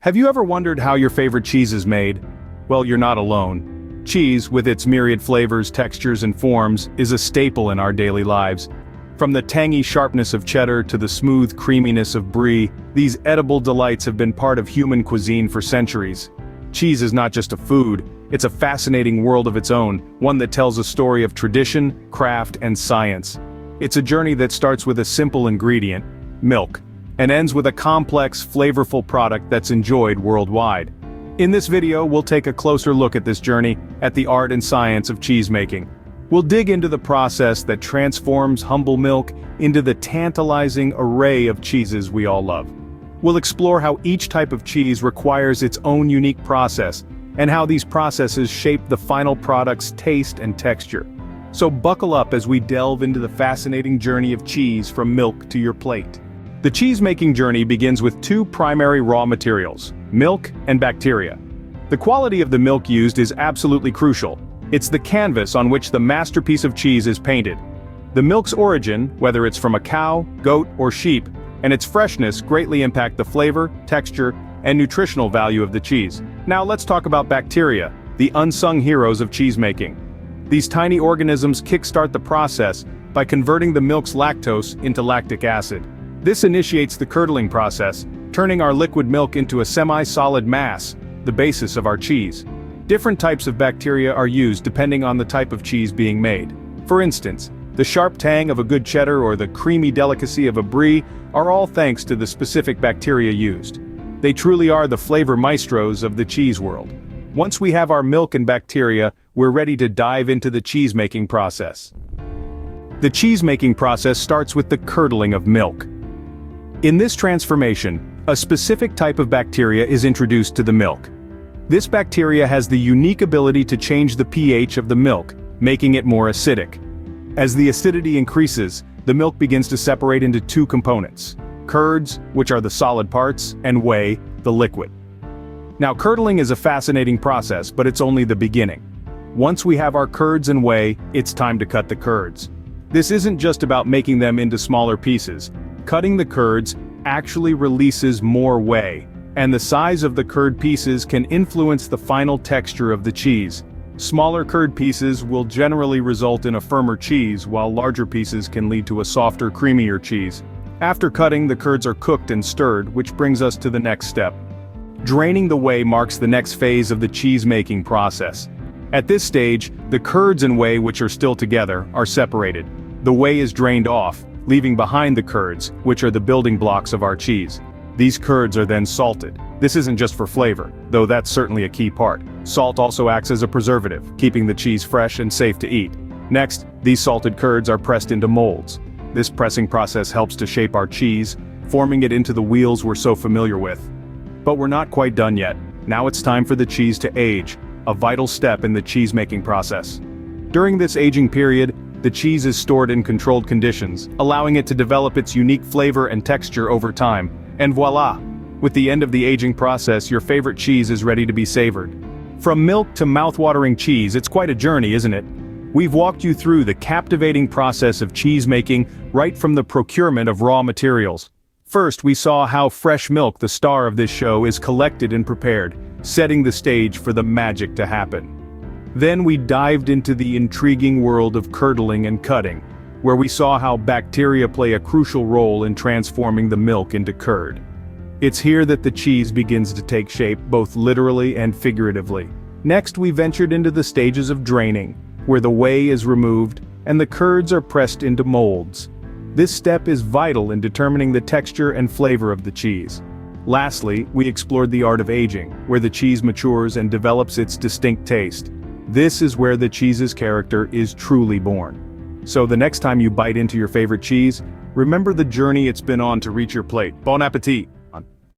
Have you ever wondered how your favorite cheese is made? Well, you're not alone. Cheese, with its myriad flavors, textures, and forms, is a staple in our daily lives. From the tangy sharpness of cheddar to the smooth creaminess of brie, these edible delights have been part of human cuisine for centuries. Cheese is not just a food, it's a fascinating world of its own, one that tells a story of tradition, craft, and science. It's a journey that starts with a simple ingredient, milk, and ends with a complex, flavorful product that's enjoyed worldwide. In this video, we'll take a closer look at this journey, at the art and science of cheesemaking. We'll dig into the process that transforms humble milk into the tantalizing array of cheeses we all love. We'll explore how each type of cheese requires its own unique process, and how these processes shape the final product's taste and texture. So buckle up as we delve into the fascinating journey of cheese from milk to your plate. The cheese-making journey begins with two primary raw materials, milk and bacteria. The quality of the milk used is absolutely crucial. It's the canvas on which the masterpiece of cheese is painted. The milk's origin, whether it's from a cow, goat, or sheep, and its freshness greatly impact the flavor, texture, and nutritional value of the cheese. Now let's talk about bacteria, the unsung heroes of cheesemaking. These tiny organisms kickstart the process by converting the milk's lactose into lactic acid. This initiates the curdling process, turning our liquid milk into a semi-solid mass, the basis of our cheese. Different types of bacteria are used depending on the type of cheese being made. For instance, the sharp tang of a good cheddar or the creamy delicacy of a brie are all thanks to the specific bacteria used. They truly are the flavor maestros of the cheese world. Once we have our milk and bacteria, we're ready to dive into the cheese-making process. The cheese-making process starts with the curdling of milk. In this transformation, a specific type of bacteria is introduced to the milk. This bacteria has the unique ability to change the pH of the milk, making it more acidic. As the acidity increases, the milk begins to separate into two components: curds, which are the solid parts, and whey, the liquid. Now, curdling is a fascinating process, but it's only the beginning. Once we have our curds and whey, it's time to cut the curds. This isn't just about making them into smaller pieces. Cutting the curds actually releases more whey, and the size of the curd pieces can influence the final texture of the cheese. Smaller curd pieces will generally result in a firmer cheese, while larger pieces can lead to a softer, creamier cheese. After cutting, the curds are cooked and stirred, which brings us to the next step. Draining the whey marks the next phase of the cheese-making process. At this stage, the curds and whey, which are still together, are separated. The whey is drained off, leaving behind the curds, which are the building blocks of our cheese. These curds are then salted. This isn't just for flavor, though that's certainly a key part. Salt also acts as a preservative, keeping the cheese fresh and safe to eat. Next, these salted curds are pressed into molds. This pressing process helps to shape our cheese, forming it into the wheels we're so familiar with. But we're not quite done yet. Now it's time for the cheese to age, a vital step in the cheese-making process. During this aging period, the cheese is stored in controlled conditions, allowing it to develop its unique flavor and texture over time. And voila! With the end of the aging process, your favorite cheese is ready to be savored. From milk to mouth-watering cheese, it's quite a journey, isn't it? We've walked you through the captivating process of cheese-making, right from the procurement of raw materials. First, we saw how fresh milk, the star of this show, is collected and prepared, setting the stage for the magic to happen. Then we dived into the intriguing world of curdling and cutting, where we saw how bacteria play a crucial role in transforming the milk into curd. It's here that the cheese begins to take shape, both literally and figuratively. Next, we ventured into the stages of draining, where the whey is removed and the curds are pressed into molds. This step is vital in determining the texture and flavor of the cheese. Lastly, we explored the art of aging, where the cheese matures and develops its distinct taste. This is where the cheese's character is truly born. So the next time you bite into your favorite cheese, remember the journey it's been on to reach your plate. Bon appétit!